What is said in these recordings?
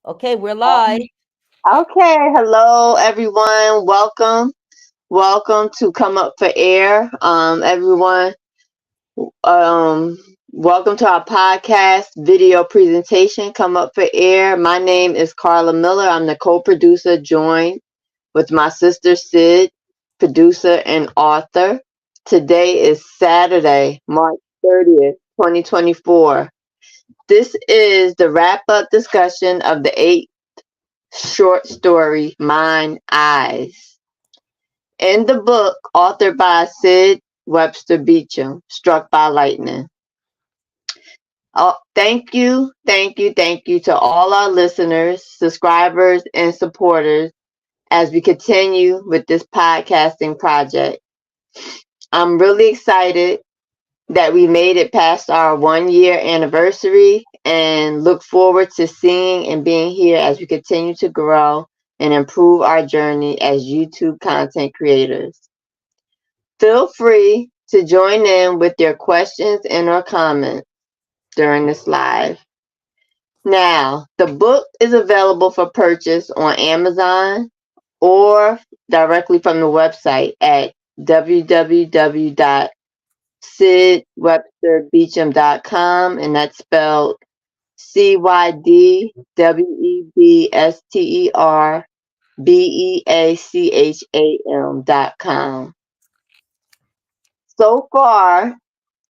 Okay, we're live. Okay, hello everyone. Welcome to Come Up for Air. Everyone, um, welcome to our podcast video presentation, Come Up for Air. My name is Carla Miller. I'm the co-producer, joined with my sister Sid, producer and author. Today is Saturday, March 30th, 2024. This is the wrap-up discussion of the short story, Mine Eyes. In the book, authored by Sid Webster Beecham, Struck by Lightning. Thank you to all our listeners, subscribers, and supporters as we continue with this podcasting project. I'm really excited that we made it past our 1 year anniversary and look forward to seeing and being here as we continue to grow and improve our journey as YouTube content creators. Feel free to join in with your questions and or comments during this live. Now, the book is available for purchase on Amazon or directly from the website at www.sidwebsterbeecham.com, and that's spelled CYDWEBSTERBEACHAM.com. So far,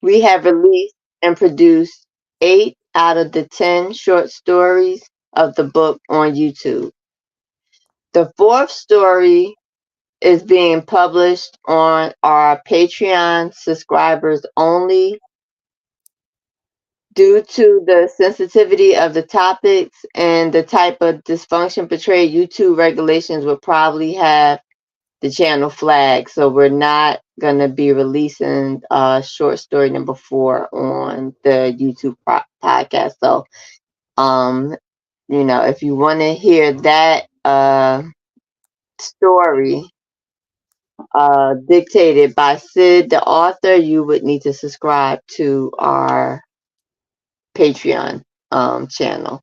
we have released and produced 8 out of the 10 short stories of the book on YouTube. The fourth story is being published on our Patreon subscribers only. Due to the sensitivity of the topics and the type of dysfunction portrayed, YouTube regulations would probably have the channel flag. So we're not going to be releasing short story number 4 on the YouTube podcast. So, if you want to hear that story dictated by Sid, the author, you would need to subscribe to our Patreon channel.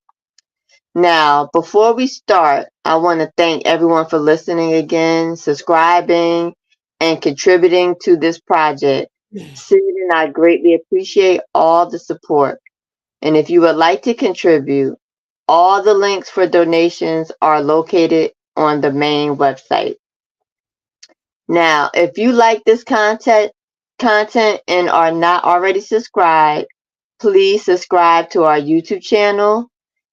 Now, before we start, I want to thank everyone for listening again, subscribing, and contributing to this project. Sid and I greatly appreciate all the support. And if you would like to contribute, all the links for donations are located on the main website. Now, if you like this content and are not already subscribed, please subscribe to our YouTube channel,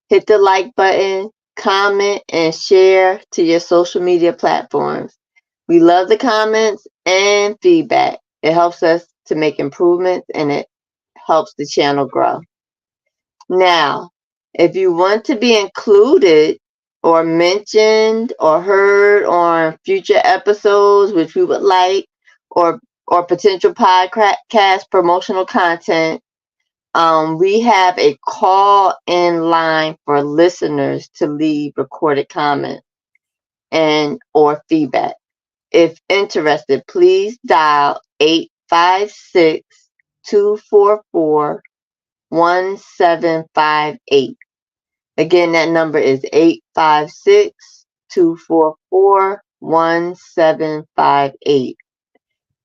hit the like button, comment, and share to your social media platforms. We love the comments and feedback. It helps us to make improvements and it helps the channel grow. Now, if you want to be included or mentioned or heard on future episodes, which we would like, or potential podcast promotional content, we have a call in line for listeners to leave recorded comments and or feedback. If interested, please dial 856-244-1758. Again, that number is 856-244-1758.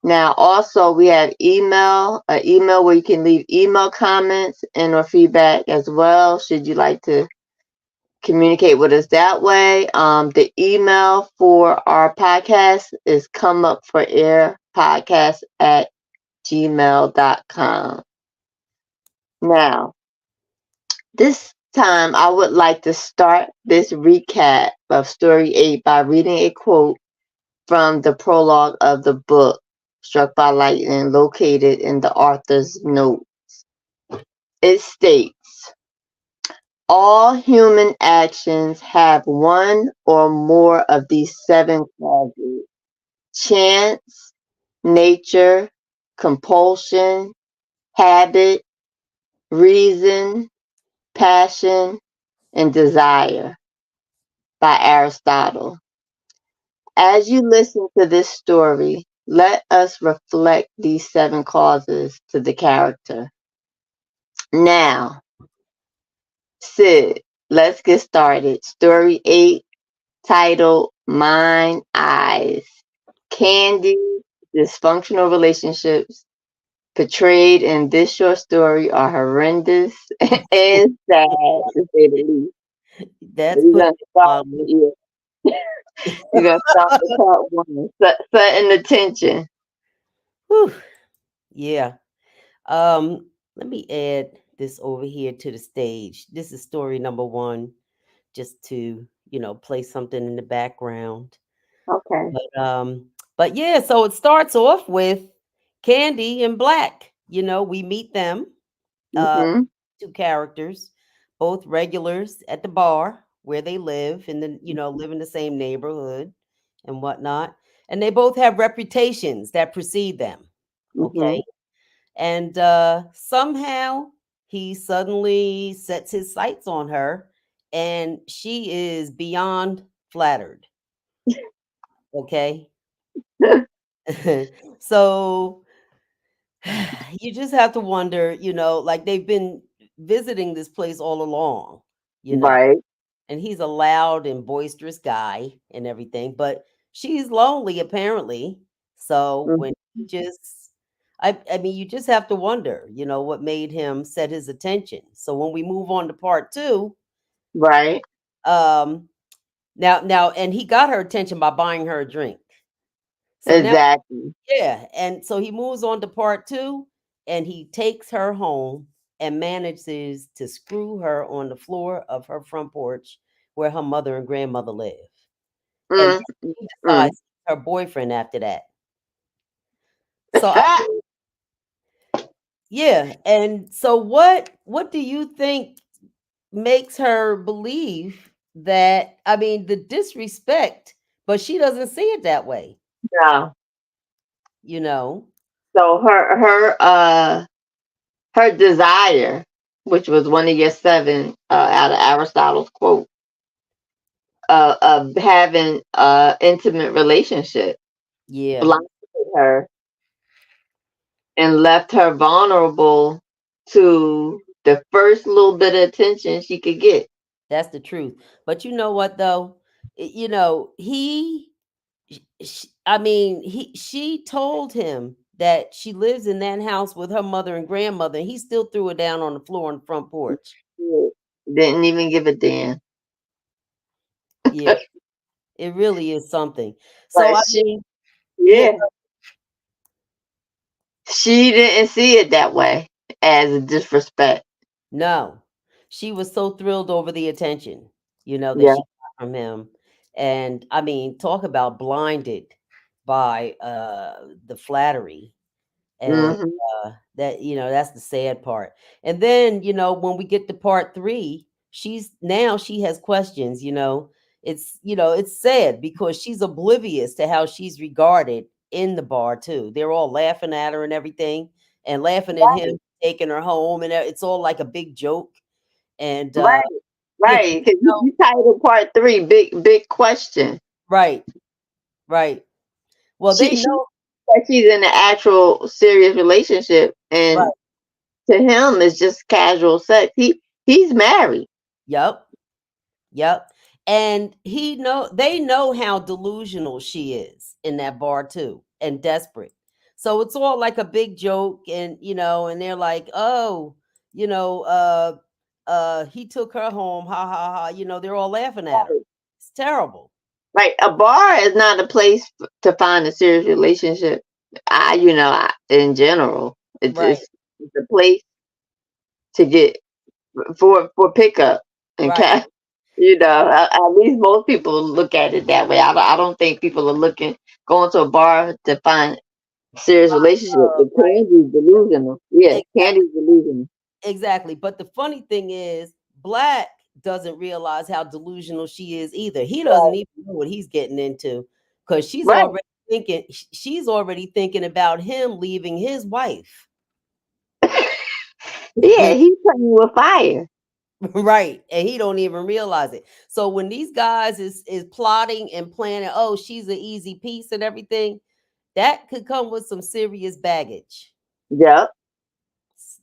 Now, also, we have an email where you can leave email comments and or feedback as well, should you like to communicate with us that way. The email for our podcast is comeupforairpodcast@gmail.com. Now, this time I would like to start this recap of Story 8 by reading a quote from the prologue of the book, Struck by Lightning, located in the author's notes. It states, all human actions have one or more of these 7 causes: chance, nature, compulsion, habit, reason, passion, and desire, by Aristotle. As you listen to this story, let us reflect these 7 causes to the character. Now, Sid, let's get started. Story 8, titled Mine Eyes. Candy, dysfunctional relationships portrayed in this short story are horrendous and sad, to say the least. That's We're putting gonna it start. mildly. Yeah, we're gonna start with part one. Setting the tension. Whew. Yeah. Let me add this over here to the stage. This is story number one, just to, play something in the background. Okay. But yeah, so it starts off with Candy and Black. We meet them, uh, Mhm. two characters, both regulars at the bar where they live and then, live in the same neighborhood and whatnot. And they both have reputations that precede them. Mhm. Okay. And somehow he suddenly sets his sights on her and she is beyond flattered. Okay. So you just have to wonder, like they've been visiting this place all along, you know, Right. and he's a loud and boisterous guy and everything, but she's lonely apparently. So Mhm. when he just, I mean, you just have to wonder, what made him set his attention. So when we move on to part two, Right. um, now, and he got her attention by buying her a drink. So now Exactly. yeah, and so he moves on to part 2, and he takes her home and manages to screw her on the floor of her front porch where her mother and grandmother live. And Mm. he Mm. decides he's her boyfriend after that. So I mean, yeah, and so what do you think makes her believe that, I mean, the disrespect, but she doesn't see it that way, No. you know? So her desire, which was one of your seven out of Aristotle's quote, of having intimate relationship, Yeah. blinded her and left her vulnerable to the first little bit of attention she could get. That's the truth. But you know what though? I mean, she told him that she lives in that house with her mother and grandmother, and he still threw her down on the floor on the front porch. Yeah. Didn't even give a damn. Yeah, it really is something. So But I she, mean, yeah, yeah, she didn't see it that way as a disrespect. no. She was so thrilled over the attention, that Yeah. she got from him. And I mean, talk about blinded by the flattery. And Hmm. that, that's the sad part. And then, when we get to part 3, she has questions, it's sad because she's oblivious to how she's regarded in the bar too. They're all laughing at her and everything and laughing at him taking her home, and it's all like a big joke. And Right. yeah, Right. 'Cause you titled part three, big question. right, right. Well, they She know, that she's in an actual serious relationship, right. and to him it's just casual sex. He's married. Yep. Yep. And they know how delusional she is in that bar too and desperate. So it's all like a big joke, and and they're like, "Oh, you know, uh he took her home. Ha ha ha." They're all laughing at her. It's terrible. Like a bar is not a place to find a serious relationship. In general, it's Right. it's, it's a place to get for pickup and Right. cash. At least most people look at it that way. I don't think people are looking going to a bar to find serious relationship. The Right. Candy's delusional. Yeah, Exactly. Candy's delusional. Exactly. But the funny thing is, Black doesn't realize how delusional she is either. He doesn't even know what he's getting into because Right. she's already thinking about him leaving his wife. Yeah, he's playing with fire. Right. And he don't even realize it. So when these guys is plotting and planning, oh, she's an easy piece and everything, that could come with some serious baggage. Yep.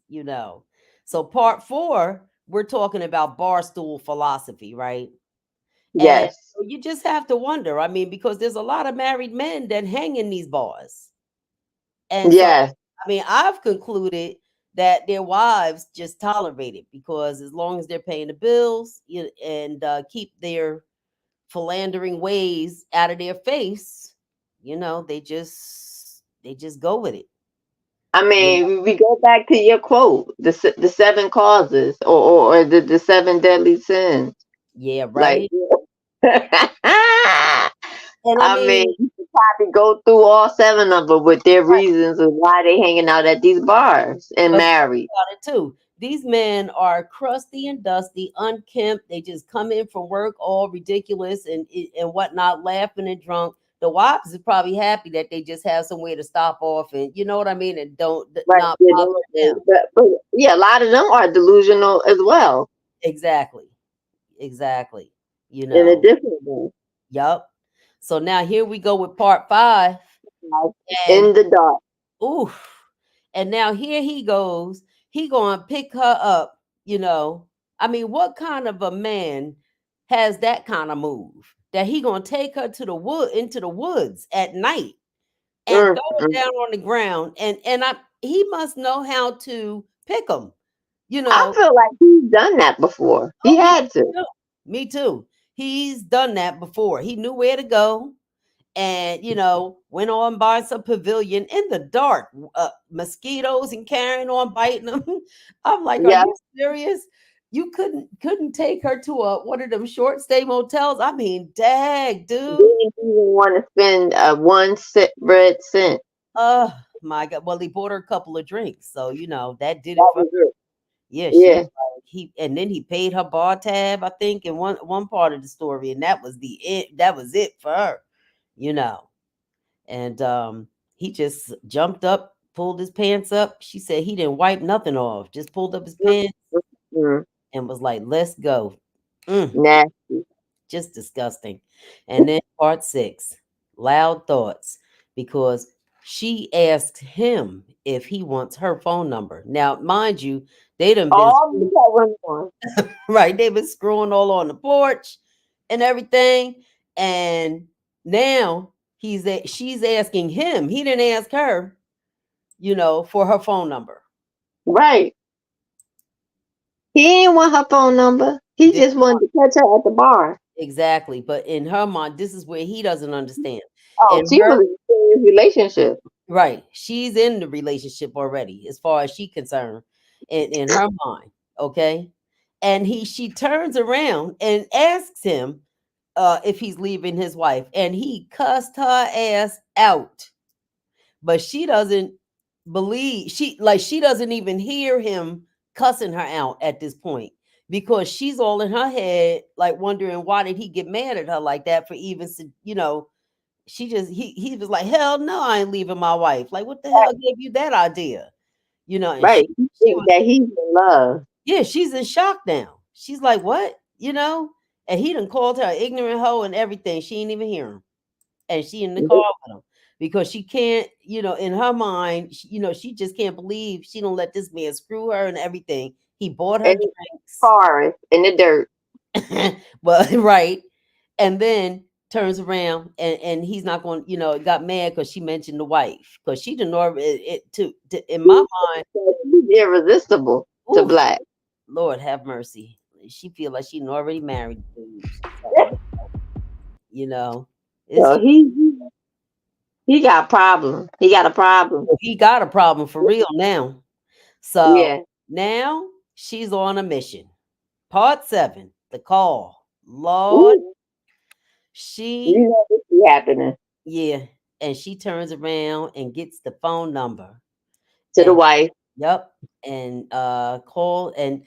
you know. So part 4, we're talking about barstool philosophy, right? And Yes. so you just have to wonder. I mean, because there's a lot of married men that hang in these bars. And so, Yes. I mean, I've concluded that their wives just tolerate it because as long as they're paying the bills and keep their philandering ways out of their face, they just go with it. I You know? mean, we go back to your quote, the seven causes, or the seven deadly sins. Yeah, Like, right. And I I mean, mean, you could probably go through all seven of them with their reasons of why they hanging out at these bars and but think married. about it too. These men are crusty and dusty, unkempt. They just come in from work all ridiculous and whatnot, laughing and drunk. The wives are probably happy that they just have somewhere to stop off and you know what I mean, and don't Right. not Yeah, bother them. but yeah, a lot of them are delusional as well Exactly, exactly. You in a know, different way. yup. So now here we go with part 5, Like, and in the dark. oof. And now here he goes. He gonna pick her up, you know. I mean, what kind of a man has that kind of move? That he gonna take her to the wood into the woods at night and Mm, throw her mm. down on the ground and he must know how to pick them, you I know. feel like he's done that before. He Oh yeah, had to. me too. Me too. He's done that before. He knew where to go and went on by some pavilion in the dark, mosquitoes and carrying on biting them. I'm like, are Yeah. you serious? You couldn't take her to one of them short stay motels? I mean, dag, dude. Didn't even want to spend one red cent. Oh my god. Well, he bought her a couple of drinks, so that did it That for her. was it. Yeah, she Yeah. was like and then he paid her bar tab, I think, in one part of the story, and that was it for her, you know. And he just jumped up, pulled his pants up. She said he didn't wipe nothing off, just pulled up his pants Mm, and was like, let's go. Mm, nasty. just disgusting. And then part 6, loud thoughts, because she asked him if he wants her phone number. Now, mind you, they done been All these that went on. right, they've been screwing all on the porch and everything. And now she's asking him. He didn't ask her, for her phone number. Right. He didn't want her phone number. He Did- just wanted to catch her at the bar. Exactly. But in her mind, this is where he doesn't understand. Oh, In she her was in a serious relationship. right, she's in the relationship already, as far as she concerned, in her mind. Okay. And she turns around and asks him if he's leaving his wife, and he cussed her ass out. But she doesn't believe she doesn't even hear him cussing her out at this point because she's all in her head like wondering why did he get mad at her like that for even she just he was like hell no I ain't leaving my wife, like what the hell gave you that idea, and Right. she He she think was that he's in love. yeah, she's in shock now. She's like what, and he done called her an ignorant hoe and everything, she ain't even hear him, and she in the car with him because she can't, in her mind, she just can't believe she don't let this man screw her and everything. He bought her In the drinks, forest, in the dirt. but right, and then turns around and he's not going, got mad because she mentioned the wife because she didn't know to in my mind. He's irresistible to Ooh, black. Lord have mercy. She feel like she already married the dude. So, you know, it's So he got a problem. He got a problem. he got a problem for real now. So Yeah. now she's on a mission. Part 7, the call. Lord, Ooh, you she, know this be happening yeah. And she turns around and gets the phone number. to the And wife. yep. And call and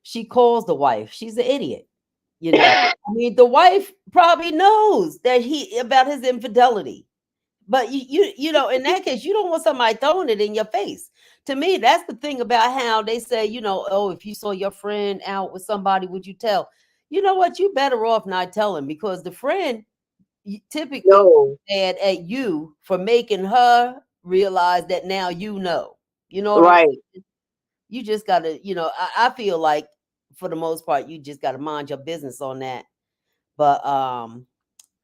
she calls the wife. She's an idiot. I mean, the wife probably knows that he about his infidelity. But in that case, you don't want somebody throwing it in your face. To me, that's the thing about how they say, oh, if you saw your friend out with somebody, would you tell? You know what? You better off not telling because the friend typically No. mad at you for making her realize that now you know. You know what I'm Right. saying? you just gotta, I feel like for the most part, you just gotta mind your business on that. But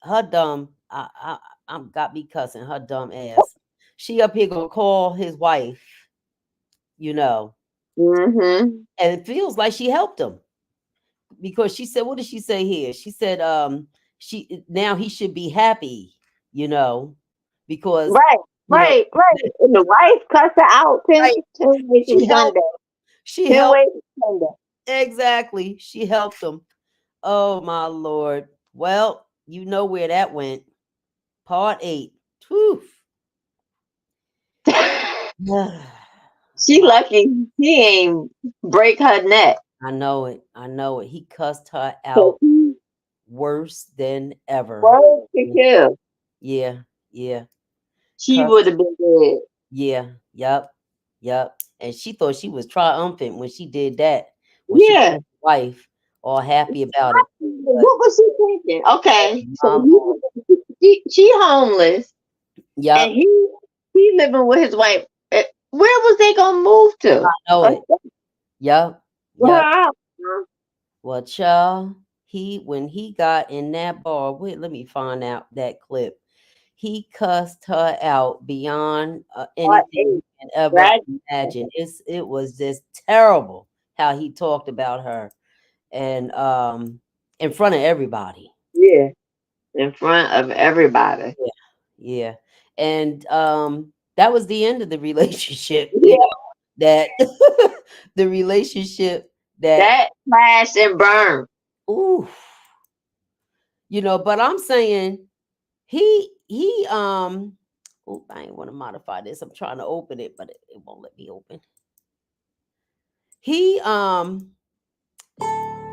her dumb, I'm got me cussing her dumb ass. She up here gonna call his wife, you know, Mm-hmm. and it feels like she helped him because she said, what did she say here? She said, she now he should be happy, you know, because Right, you know, right. And the wife cussed her out 10, right, 10 ways she from helped, Sunday. she 10 helped ways from Sunday. exactly, she helped him. Oh my lord. Well, you know where that went. Part 8. Whew. She My, lucky he ain't break her neck. I know it. I know it. He cussed her 'Cause out he worse than ever. was to kill. Yeah, yeah. She Cussed. would have been dead. Yeah, yep, yep. And she thought she was triumphant when she did that. When she Yeah. called his wife, all happy about it. But What was she thinking? Okay, so mom, oh, she homeless and yep, he living with his wife. Where was they gonna move I to? know it. Yep, Her yep. house. Well, child, when he got in that bar, wait, let me find out that clip. He cussed her out beyond Part anything you 8. can ever Right? imagine. It was just terrible how he talked about her and in front of everybody. Yeah. In front of everybody. Yeah, yeah. And that was the end of the relationship, Yeah. that the relationship that That crashed and burned. ooh, but I'm saying he oh, I ain't want to modify this. I'm trying to open it, but it won't let me open. He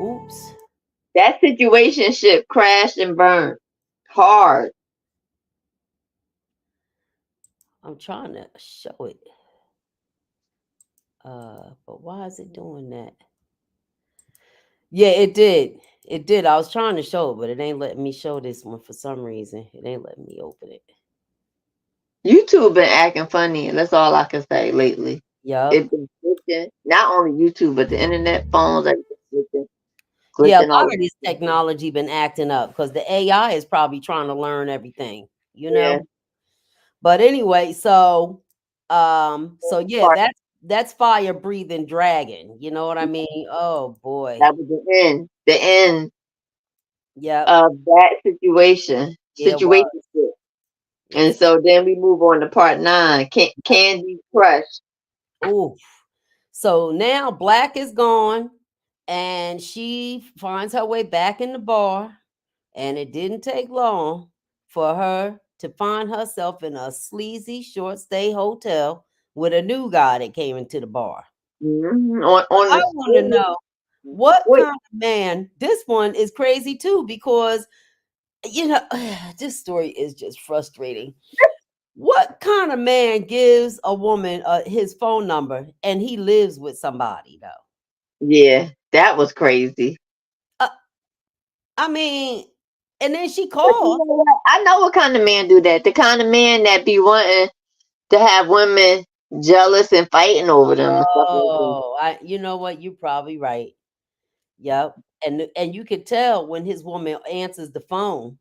oops. That situationship crashed and burned hard. I'm trying to show it. But why is it doing that? Yeah, it did. It did. I was trying to show it, but it ain't letting me show this one for some reason. It ain't letting me open it. YouTube been acting funny, and that's all I can say lately. Yup. It been glitching. Not only YouTube, but the internet phones are glitching, Yeah, a glitching all lot of this over. technology been acting up because the AI is probably trying to learn everything, you Yeah. know? But anyway, so yeah, Part- that's fire breathing dragon. You know what I mean? Oh boy. That was the end. The end Yep. of that situation. Yeah, it was. Situationship. And It's so then we move on to part 9. Candy Crush. ooh. So now Black is gone and she finds her way back in the bar. And it didn't take long for her to find herself in a sleazy short stay hotel with a new guy that came into the bar. On I the want to school. know what Wait, kind of man. This one is crazy too because this story is just frustrating. What kind of man gives a woman his phone number and he lives with somebody though? yeah, that was crazy. Uh, I mean, and then she But you called. know what? I know what kind of man do that. The kind of man that be wanting to have women jealous and fighting over them and stuff like that. Oh, you know what? You're probably right. Yep. And you could tell when his woman answers the phone.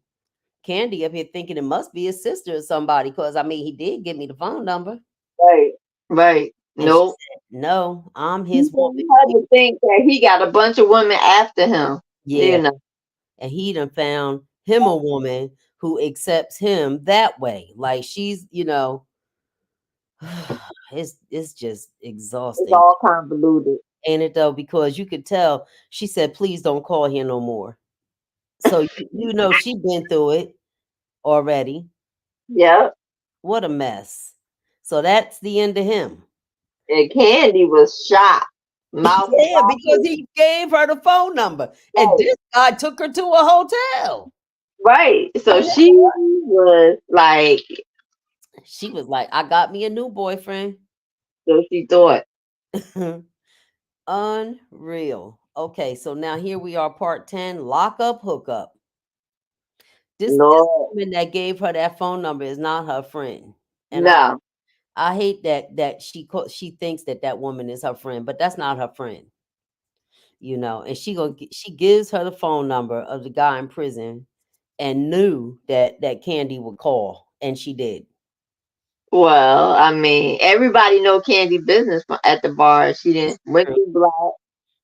Candy up here thinking it must be his sister or somebody, because I mean he did give me the phone number. Right. Right. And she Nope. said, no, I'm He his woman. had to think that he got a bunch of women after him. You Yeah. know. And he done found him a woman who accepts him that way. Like she's, it's just It's exhausting. all convoluted. Ain't it though? Because you could tell she said, please don't call here no more. So she been through it already. Yep. What a mess. So that's the end of him. And Candy was shocked. Mouth Yeah, wide because open. he gave her the phone number. And Right. this guy took her to a hotel. Right. So she was like, She was like, I got me a new boyfriend. so she thought, Unreal. Okay, so now here we are, part 10, lock up, hook up. This Lord, woman that gave her that phone number is not her friend. And no. I hate that she thinks that woman is her friend, but that's not her friend, and she gives her the phone number of the guy in prison, and knew that Candy would call, and she did. Well, I mean, everybody know Candy business at the bar. She This didn't is went true. through black.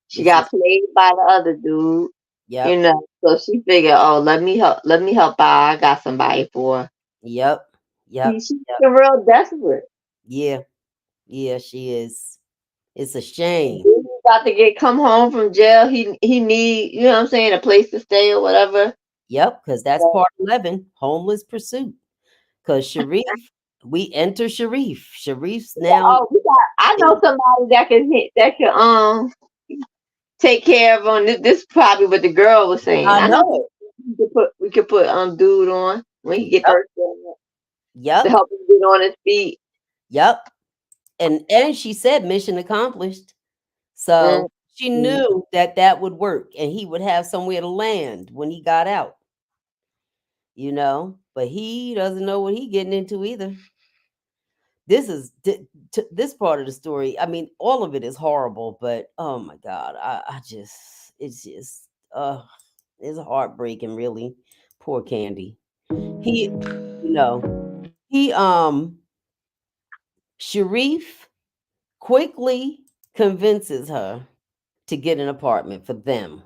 She This is got played by the other dude, you Yep. know. So she figured, oh, let me help out. I got somebody for her. Yep. Yep. She's Yep. real desperate. Yeah. Yeah, she is. It's a shame. He's about to come home from jail. He need, you know what I'm saying, a place to stay or whatever. Yep, because that's part 11, homeless pursuit. Because we enter Sharif. Sharif's now. Oh, I know somebody that can take care of on this. This is probably what the girl was saying. I I know know. we could put dude on when he get Yep. hurt to Yep. help him get on his feet. Yep. And she said mission accomplished. So she knew that would work, and he would have somewhere to land when he got out. But he doesn't know what he getting into either. This is this part of the story. I mean, all of it is horrible, but oh my god, I just it's just it's heartbreaking, really. Poor Candy. He, he Sharif quickly convinces her to get an apartment for them,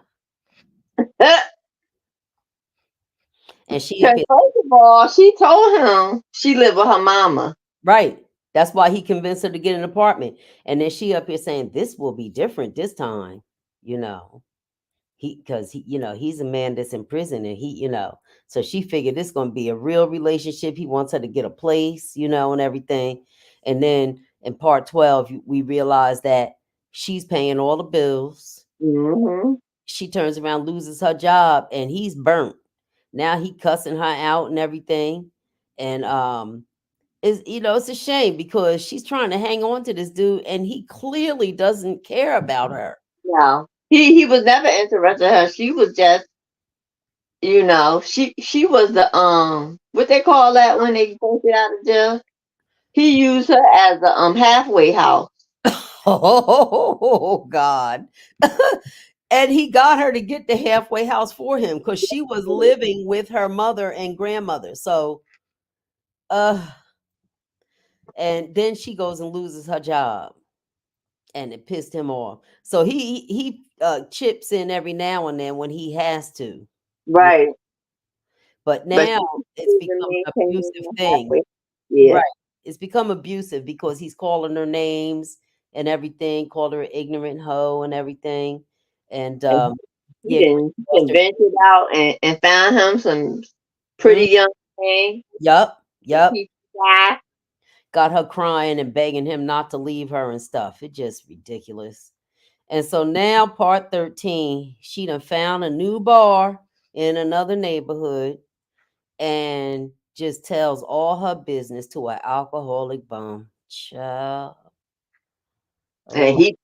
and she Because first of all, she told him she lived with her mama. right. That's why he convinced her to get an apartment, and then she up here saying this will be different this time. You know, because he's a man that's in prison, and so she figured this is going to be a real relationship. He wants her to get a place, and everything. And then in part 12, we realize that she's paying all the bills. Mm-hmm. She turns around, loses her job, and he's burnt. Now he cussing her out and everything. And it's a shame because she's trying to hang on to this dude, and he clearly doesn't care about her. No, he was never interested in her. She was just, she was the what they call that when they first get out of jail. He used her as a halfway house. Oh God. And he got her to get the halfway house for him because she was living with her mother and grandmother. So and then she goes and loses her job, and it pissed him off. So he chips in every now and then when he has to. Right. But But now it's become an abusive thing. Yeah. Right. It's become abusive because he's calling her names and everything, called her ignorant hoe and everything. And He can venture out and found him some pretty young thing. Yep. Guy. Got her crying and begging him not to leave her and stuff. It's just ridiculous. And so now part 13, she done found a new bar in another neighborhood and just tells all her business to an alcoholic bum. Child. And he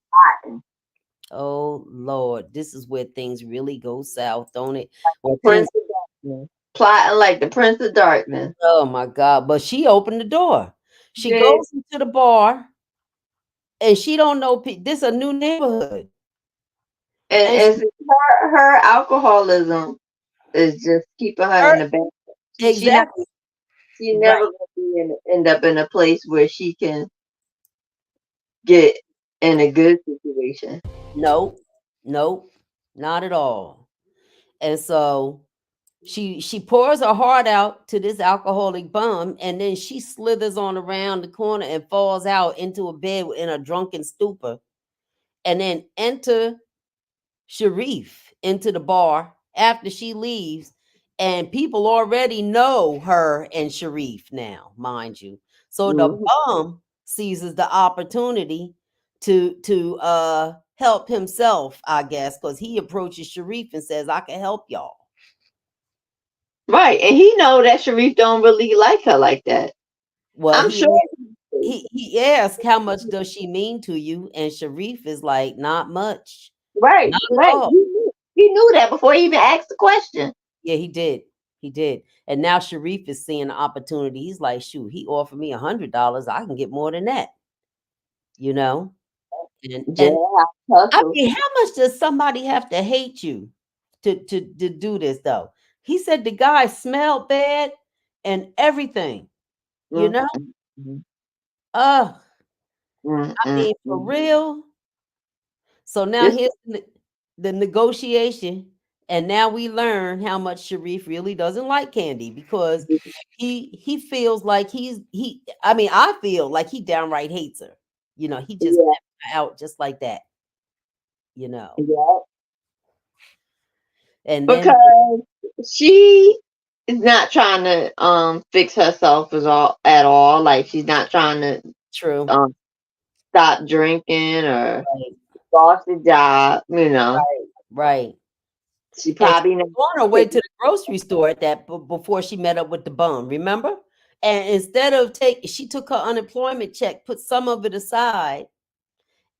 Oh Lord, this is where things really go south, don't it? Well, Prince of Darkness. Plotting like the Prince of Darkness. Oh my God! But she opened the door. She goes into the bar, and she don't know this is a new neighborhood. And her alcoholism is just keeping her in the back. Exactly. She never gonna end up in a place where she can get in a good situation. Nope, not at all. And so she pours her heart out to this alcoholic bum, and then she slithers on around the corner and falls out into a bed in a drunken stupor. And then enter Sharif into the bar after she leaves, and people already know her and Sharif now, mind you. So the bum seizes the opportunity to help himself, I guess, because he approaches Sharif and says, I can help y'all. Right. And he know that Sharif don't really like her like that. Well, I'm sure he asked, how much does she mean to you? And Sharif is like, not much. Right. Not right. He knew that before he even asked the question. Yeah, he did. He did. And now Sharif is seeing an opportunity. He's like, shoot, he offered me $100. I can get more than that, you know? Yeah, And I hustle. mean, how much does somebody have to hate you to do this though? He said the guy smelled bad and everything, you Mm, know? mm, Uh, mm, I mm, mean, for mm. real. So now This, here's the negotiation. And now we learn how much Sharif really doesn't like Candy because he feels like he I mean, I feel like he downright hates her. You know, he just yeah, left her out just like that, you know. yeah, And then because she is not trying to fix herself at all. Like she's not trying to true. um stop drinking or Right, lost a job. You know, right. she And she probably not was on her way to taking. the grocery store at that before she met up with the bum, remember? And instead of she took her unemployment check, put some of it aside,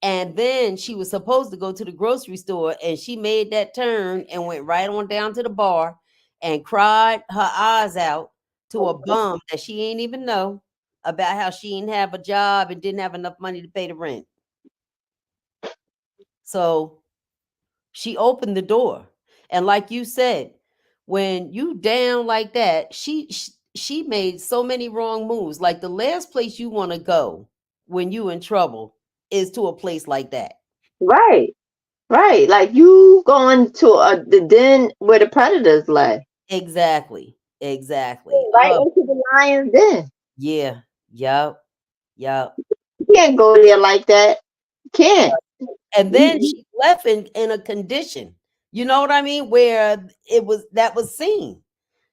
and then she was supposed to go to the grocery store, and she made that turn and went right on down to the bar and cried her eyes out to a bum that she ain't even know about how she didn't have a job and didn't have enough money to pay the rent. So she opened the door. And like you said, when you down like that, she made so many wrong moves. Like the last place you want to go when you in trouble is to a place like that. Right, right. Like you going to the den where the predators lay, Exactly. Exactly. right into the lion's den. Yeah. Yup. Yup. You can't go there like that. Can't. And then You- she left in a condition, you know what I mean, where it was that was seen.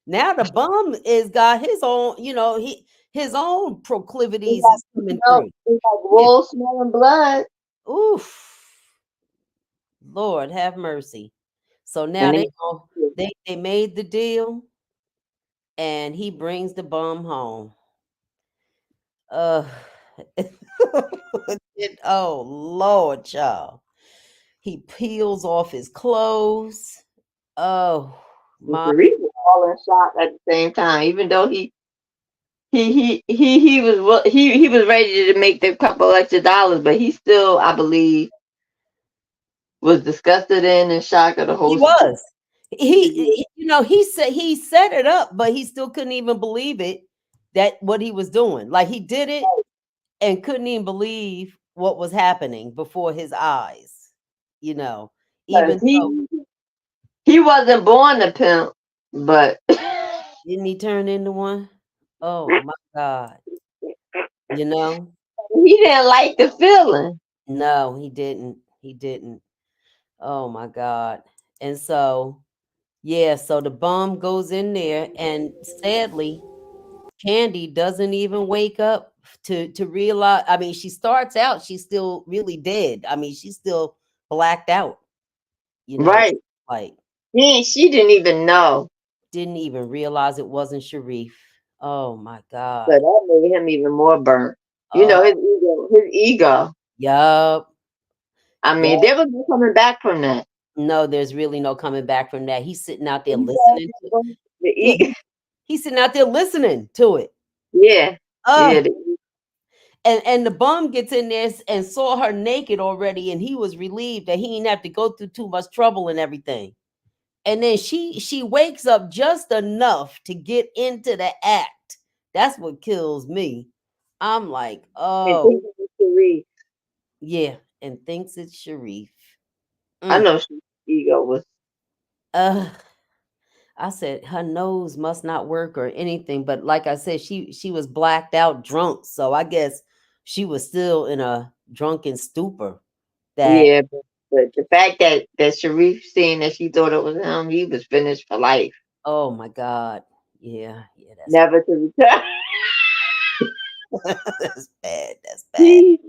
Now the bum is got his own, his own you proclivities got is coming smell, through. you got Yeah. wolves smelling blood, Oof. Lord have mercy. So now and they they go, they made the deal and he brings the bum home. Uh oh Lord, child. He peels off his clothes. Oh my Reese was all in shock at the same time, even though he was ready to make the couple extra dollars, but he still, I believe, was disgusted and in shock of the he whole situation. was. He said he set it up, but he still couldn't even believe it that what he was doing. Like he did it and couldn't even believe what was happening before his eyes. You know, Because even though he wasn't born a pimp, but didn't he turn into one? Oh my God. You know? he didn't like the feeling. No, he didn't. He didn't. Oh my God. And so, yeah, so the bum goes in there, and sadly, Candy doesn't even wake up to realize. I mean, she starts out, she's still really dead. I mean, she's still blacked out, you know, Right. like She didn't even know. didn't even realize it wasn't Sharif. Oh my So God. that made him even more burnt. You know, Oh, his ego. yup. I mean, Yup. there was no coming back from that. No, there's really no coming back from that. He's sitting out there The listening to, yeah, ego. he's sitting out there listening to it. Yeah. Yeah. Uh and the bum gets in there and saw her naked already, and he was relieved that he didn't have to go through too much trouble and everything. And then she wakes up just enough to get into the act. That's what kills me. I'm like, And oh think of Cherie. yeah, and thinks it's Sharif. I Mm. know Cherie's ego was. Uh, I said her nose must not work or anything, but like I said, she was blacked out drunk, so I guess she was still in a drunken stupor. That Yeah, but the fact that Sharif saying that she thought it was him, he was finished for life, oh my God, yeah, yeah, that's never to return. that's bad. That's bad. he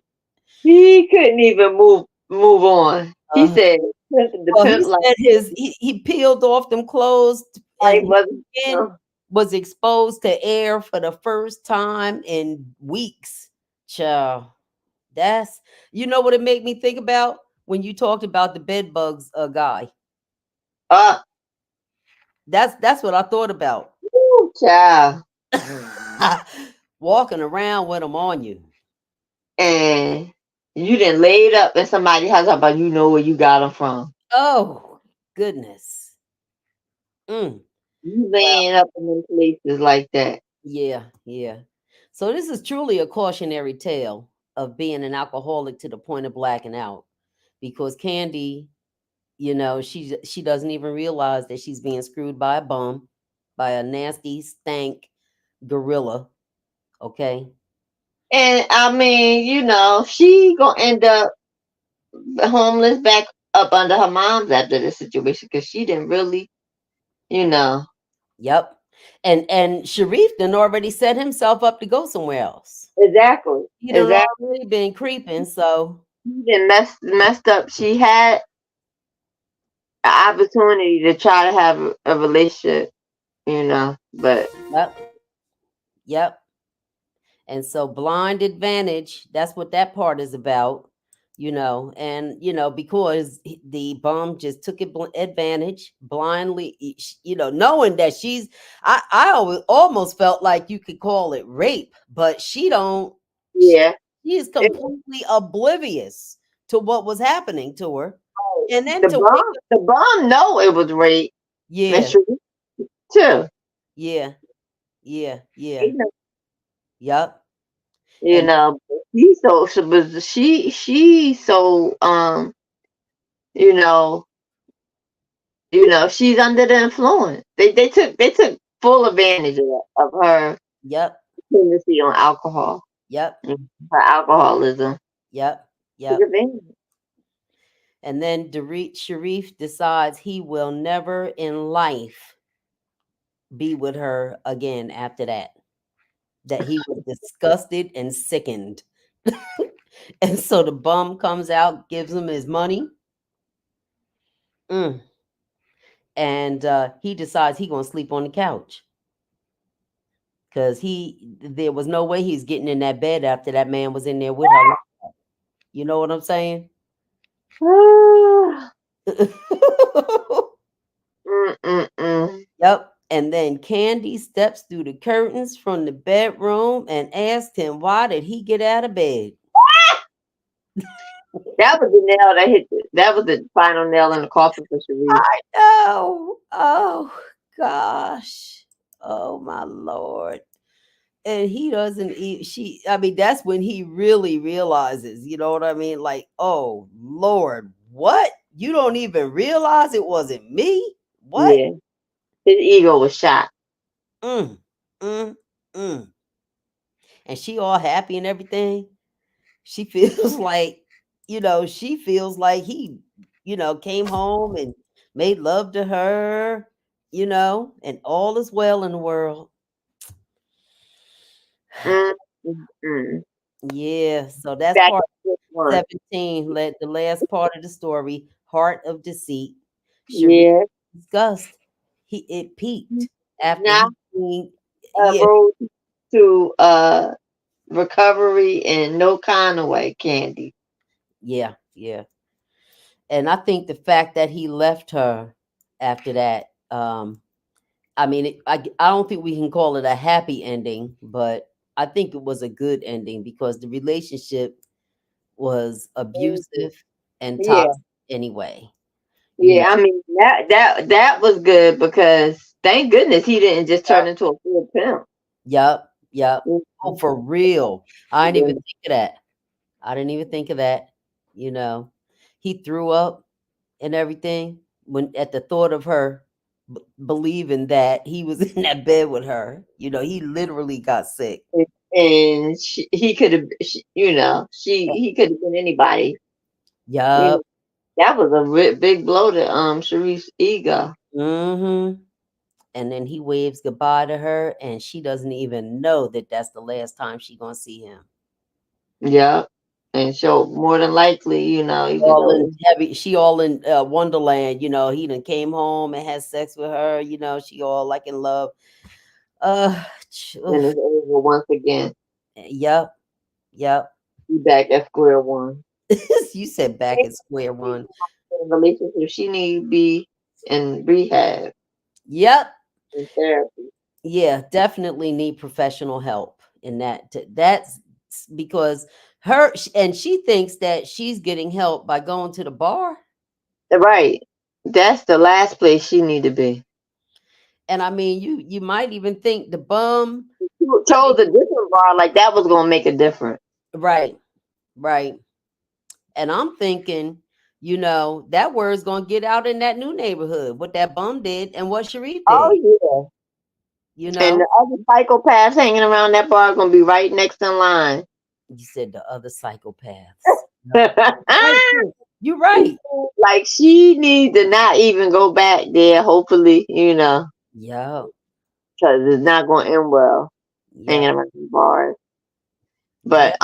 he couldn't even move on. He Uh, said the well, he pimp like said he peeled off them clothes life and his wasn't. skin was exposed to air for the first time in weeks. Child, that's you know what it made me think about when you talked about the bed bugs guy. Uh, That's what I thought about. Ooh, child. Walking around with them on you. And you didn't lay it up in somebody's house about you know where you got them from. Oh goodness. Mm. You Well, laying up in them places like that. yeah, yeah. So this is truly a cautionary tale of being an alcoholic to the point of blacking out, because Candy, she doesn't even realize that she's being screwed by a bum, by a nasty stank gorilla. Okay. And I mean, you know, she gonna end up homeless back up under her mom's after this situation because she didn't really, you know. Yep. And Sharif done already set himself up to go somewhere else. Exactly. He done Exactly. already been creeping, so She didn't messed up. She had an opportunity to try to have a relationship, you know, but yep, yep. And so blind advantage, that's what that part is about, and because the bum just took advantage blindly, knowing that I always almost felt like you could call it rape, but she yeah. is It, completely oblivious to what was happening to her. And then the to wake bomb, up, the bomb know it was rape. And yeah, she too. yeah, yeah, yeah, You know, yep. you And know, she so you know, she's under the influence. They took full advantage of her yep, dependency on alcohol, yep, her alcoholism. yep, Took yep. advantage. And then Sharif decides he will never in life be with her again after that. That he was disgusted and sickened. And so the bum comes out, gives him his money. Mm. And he decides he gonna sleep on the couch. Because there was no way he's getting in that bed after that man was in there with her. You know what I'm saying? Mm-mm-mm. Yep. And then Candy steps through the curtains from the bedroom and asked him, why did he get out of bed? That was the nail that hit. That was the final nail in the coffin for Sharif. I know. Oh, gosh. Oh, my Lord. And he doesn't eat. I mean, that's when he really realizes, you know what I mean? Like, oh, Lord, what? You don't even realize it wasn't me? What? Yeah, his ego was shot. Mm, mm, mm. And she all happy and everything. She feels like, she feels like he, came home and made love to her, and all is well in the world. Mm-mm. Yeah, so that's Back part to this one. 17. Let the last part of the story, heart of deceit. Sharif Yeah. disgust. It peaked after Now, he seen, yeah, road to recovery in no kind of way, Candy. yeah, yeah. And I think the fact that he left her after that, I mean, I don't think we can call it a happy ending, but I think it was a good ending because the relationship was abusive and Yeah. toxic anyway. You know, Yeah, I mean that was good because thank goodness he didn't just turn into a full pimp. yep, yep. Oh, Mhm. for real. I didn't even Yeah. think of that. I didn't even think of that. You know, he threw up and everything when at the thought of her believing that he was in that bed with her. He literally got sick. And he could have, he could have been anybody. You know, Yup. that was a big blow to Sharif's ego. Mm-hmm. And then he waves goodbye to her, and she doesn't even know that that's the last time she gonna see him. Yeah, and so more than likely, even All though in heavy, she all in Wonderland. He done came home and had sex with her. She all like in love. then it's over once again. Yep, yep. She back at square one. You said back at square one. In a relationship, she need to be in rehab. Yep. in therapy. Yeah, definitely need professional help in that. That's because and she thinks that she's getting help by going to the bar. Right. That's the last place she need to be. And I mean, you might even think the bum. You I mean, chose a different bar, like that was gonna make a difference. right, right. And I'm thinking, that word's gonna get out in that new neighborhood. What that bum did and what Sharif Oh did. yeah. You And know, the other psychopaths hanging around that bar gonna be right next in line. you said the other psychopaths. No, right. You're right. Like she need to not even go back there, hopefully, Yeah, because it's not gonna end well yeah, hanging around the bars. yeah, But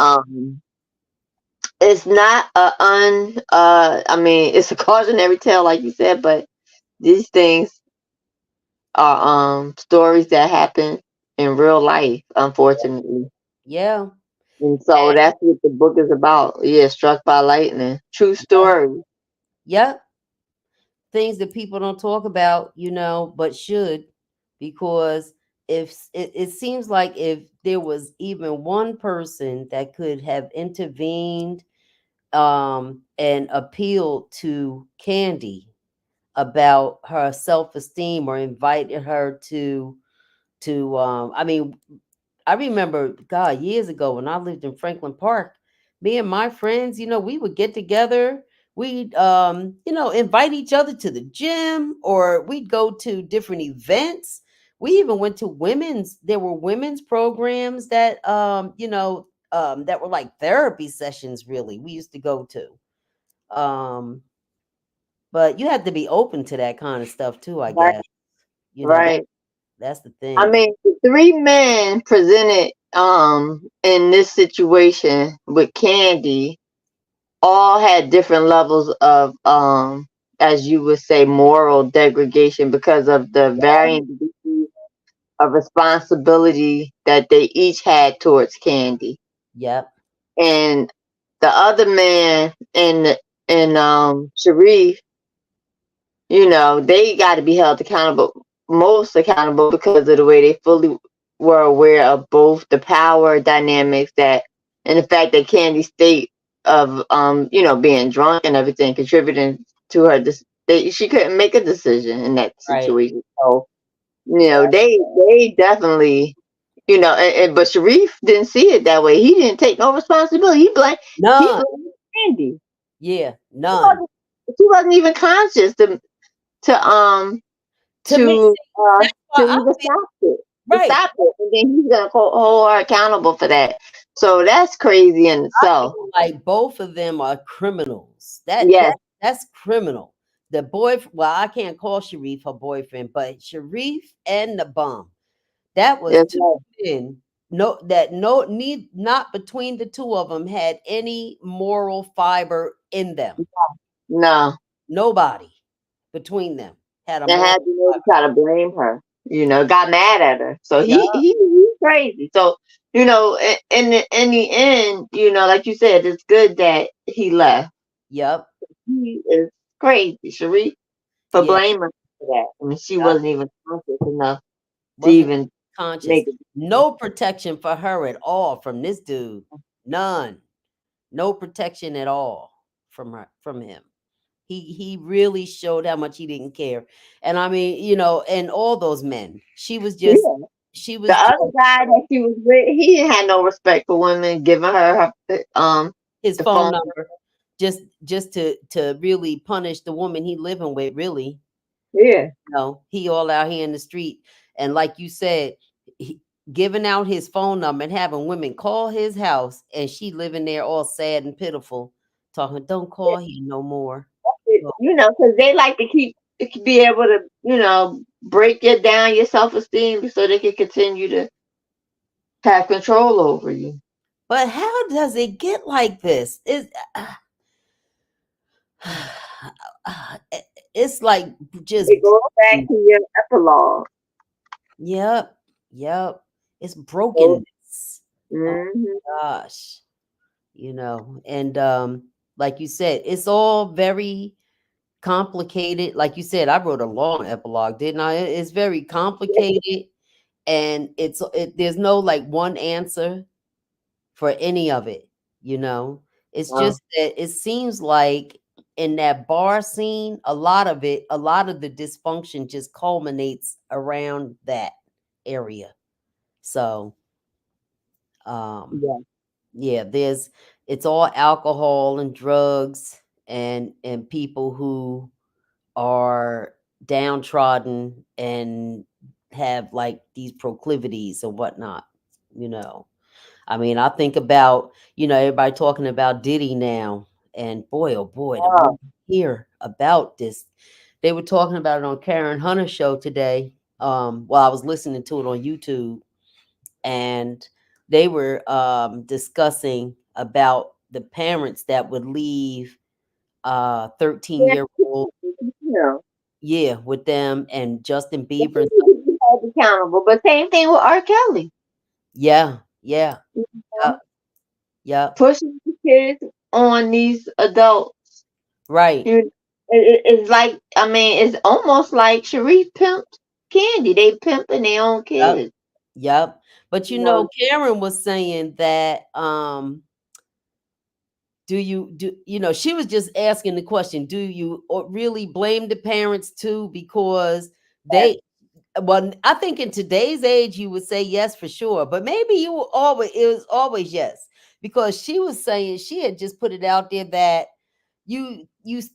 it's not I mean it's a cautionary tale like you said, but these things are stories that happen in real life, unfortunately. yeah. And so that's what the book is about. Yeah, Struck by Lightning. True Yeah. story. Yep. Things that people don't talk about, but should, because if it seems like if there was even one person that could have intervened and appealed to Candy about her self-esteem or invited her to I mean, I remember, God, years ago when I lived in Franklin Park, me and my friends, we would get together. We'd, invite each other to the gym, or we'd go to different events. We even went to there were women's programs that were like therapy sessions, really. We used to go to. But you have to be open to that kind of stuff too, I Right. guess. That Right. that's the I thing. mean, the three men presented in this situation with Candy all had different levels of as you would say moral degradation because of the varying degrees of responsibility that they each had towards Candy. Yep. And the other man and Sharif, they got to be held accountable, most accountable because of the way they fully were aware of both the power dynamics that and the fact that Candy's state of being drunk and everything contributing to her she couldn't make a decision in that Right. situation. So, Yeah. they definitely but Sharif didn't see it that way. He didn't take no responsibility. He None. blamed Candy. Yeah. She None. wasn't, she wasn't even conscious to To me, to that's why I even feel right. stop it, and then he's gonna hold her accountable for that. So that's crazy in I itself. feel like both of them are criminals. Yes, That's criminal. The boy, well, I can't call Sharif her boyfriend, but Sharif and the bum. That was yes, two men. Need not between the two of them had any moral fiber in them. no, Nobody between them had a and moral had to know to fiber. try to blame her. Got mad at her. So Yeah, he's crazy. So in the end, like you said, it's good that he left. yep, He is crazy, Sharif, for yeah, blaming her for that. I mean, she yep. wasn't even conscious enough to Wasn't even conscious. make it. No protection for her at all from this dude. None. No protection at all from him. He really showed how much he didn't care. And I mean, and all those men. Yeah. She The was just other guy that she was with, he had no respect for women, giving her his the phone phone. number just to really punish the woman he living with, really. Yeah. He all out here in the street, and like you said, giving out his phone number and having women call his house, and she living there all sad and pitiful, talking, "Don't call here no more." Well, Because they like to be able to, break you down your self esteem so they can continue to have control over you. but how does it get like this? It's like just It goes back broken. to your epilogue. Yep, yep. It's So, brokenness. Oh hmm gosh, and like you said, it's all very complicated. Like you said, I wrote a long epilogue, didn't I? It's very complicated, and there's no like one answer for any of it. You know, it's Wow. just that it seems like in that bar scene, a lot of the dysfunction just culminates around that area. So, um, Yeah. yeah, it's all alcohol and drugs and people who are downtrodden and have like these proclivities and whatnot, you know. I mean, I think about, everybody talking about Diddy now, and boy, oh boy, the more Oh, I hear about this, they were talking about it on Karen Hunter's show today. While I was listening to it on YouTube, and they were discussing about the parents that would leave 13-year old, yeah. yeah, with them, and Justin They Bieber and need stuff. to be held accountable. But same thing with R. Kelly. Yeah, yeah, You yeah, know, yeah, pushing the kids on these adults. right. It's like, I mean, it's almost like Sharif pimped Candy. They pimping their own Yep, kids. yep. But You know, Karen was saying that she was just asking the question, do you really blame the parents too? Because they, well, I think in today's age you would say yes for sure, but maybe it was always yes, because she was saying, she had just put it out there that you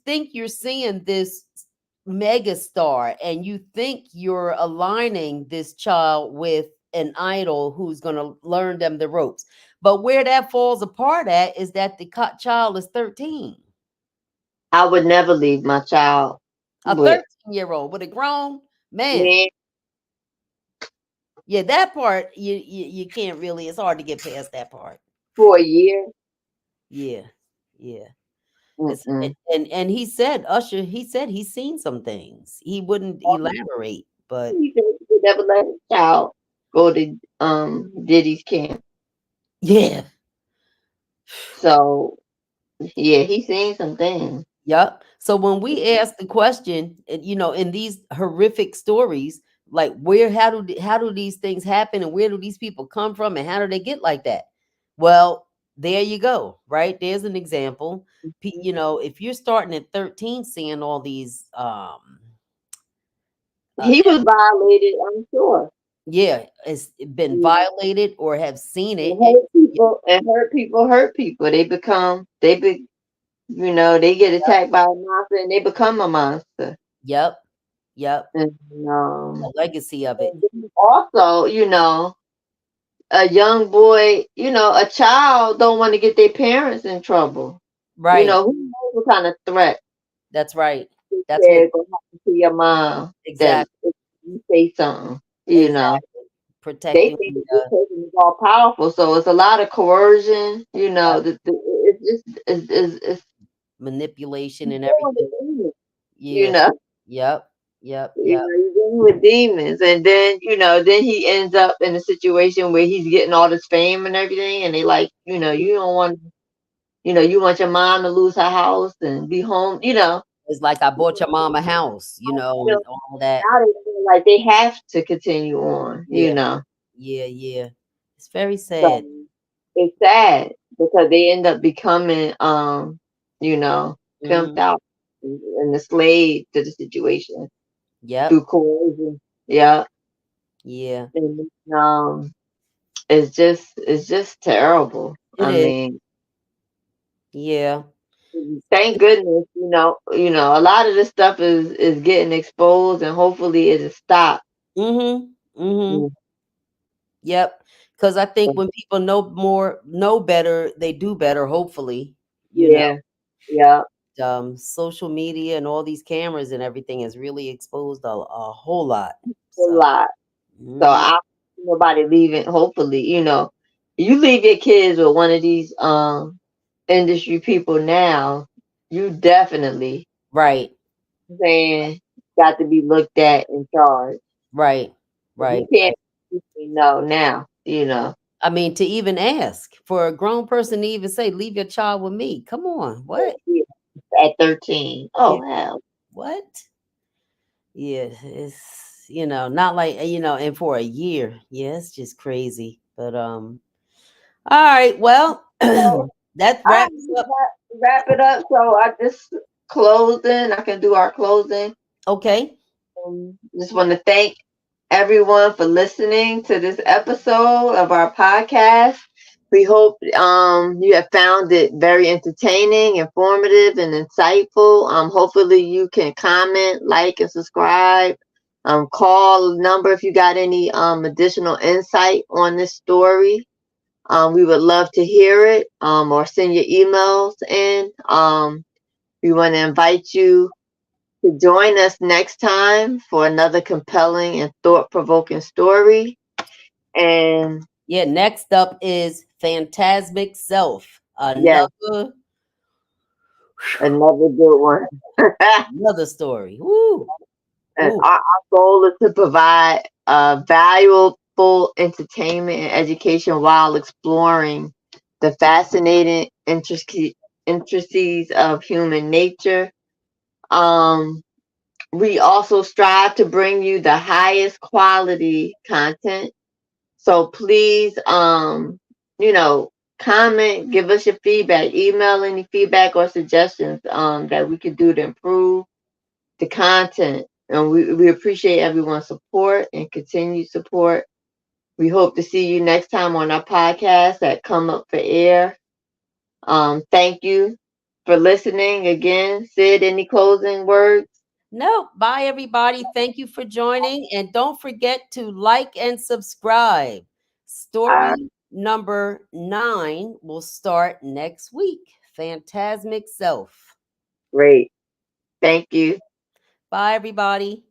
think you're seeing this mega star, and you think you're aligning this child with an idol who's going to learn them the ropes, but where that falls apart at is that the child is 13. I would never leave my child A with 13-year-old with a grown man. man Yeah, that part you can't really, it's hard to get past that part. for a year. Yeah, yeah. It's Mm-mm. and he said, Usher, he said he's seen some things. He wouldn't elaborate, but He said he would never let his child go to Diddy's camp. yeah. So yeah, he's seen some things. Yep. So when we ask the question, in these horrific stories, like how do these things happen, and where do these people come from, and how do they get like that? Well, there you go, right? There's an example. If you're starting at 13 seeing all these He was violated, I'm sure. yeah, it's been violated or have seen it. And hurt people. They get attacked by a monster and they become a monster. Yep. Yep. And The legacy of it. also, a young boy, a child don't want to get their parents in trouble. Right. Who knows what kind of threat That's right. That's what they're going to happen to your mom that exactly. if you say something, Exactly. They Protecting think that this person is all powerful, so it's a lot of coercion. It's manipulation and you're dealing everything. with demons, Yeah. Yep. Yep. Yep. you're dealing with demons, and then he ends up in a situation where he's getting all this fame and everything, and they like, you don't want, you want your mom to lose her house and be home, It's like I bought your mom a house, and all that. now they feel like they have to continue on, Yeah. Yeah. Yeah. It's very sad. So it's sad because they end up becoming, pimped Hmm. out and a slave to the situation Yep. through coercion. Yeah, Yeah. and it's just terrible. It I is. mean, Yeah. thank goodness, a lot of this stuff is getting exposed, and hopefully it'll stop. Mm-hmm. Mm-hmm. Mm. Yep. Because I think when people know better, they do better, hopefully. Yeah, yeah, Social media and all these cameras and everything has really exposed a whole lot. a So, lot. So mhm, I nobody leaving. Hopefully, you leave your kids with one of these industry people now, you definitely right, saying got to be looked at and charged. right, You right, can't right. say no now. I mean, to even ask for a grown person to even say, "Leave your child with me." Come on, what? At 13. Yeah, Oh hell. What? Yeah, it's not like and for a year. Yeah, it's just crazy. But all right, well, So that I wraps up. wrap it up. So I just closing. I can do our closing. Okay. Just want to thank everyone for listening to this episode of our podcast. We hope you have found it very entertaining, informative, and insightful. Hopefully you can comment, like, and subscribe. Call the number if you got any additional insight on this story. We would love to hear it, or send your emails in. We want to invite you to join us next time for another compelling and thought-provoking story. And Yeah, next up is Phantasmic Self. yes, another good one. Another story. Woo. And Ooh. our goal is to provide valuable entertainment and education while exploring the fascinating intricacies of human nature. Um, we also strive to bring you the highest quality content. So please, comment, give us your feedback, email any feedback or suggestions that we could do to improve the content. And we appreciate everyone's support and continued support. We hope to see you next time on our podcast at Come Up for Air. Thank you for listening again. Sid, any closing words? No, bye everybody. Thank you for joining. And don't forget to like and subscribe. Story number 9 will start next week. Phantasmic Self. Great. Thank you. Bye everybody.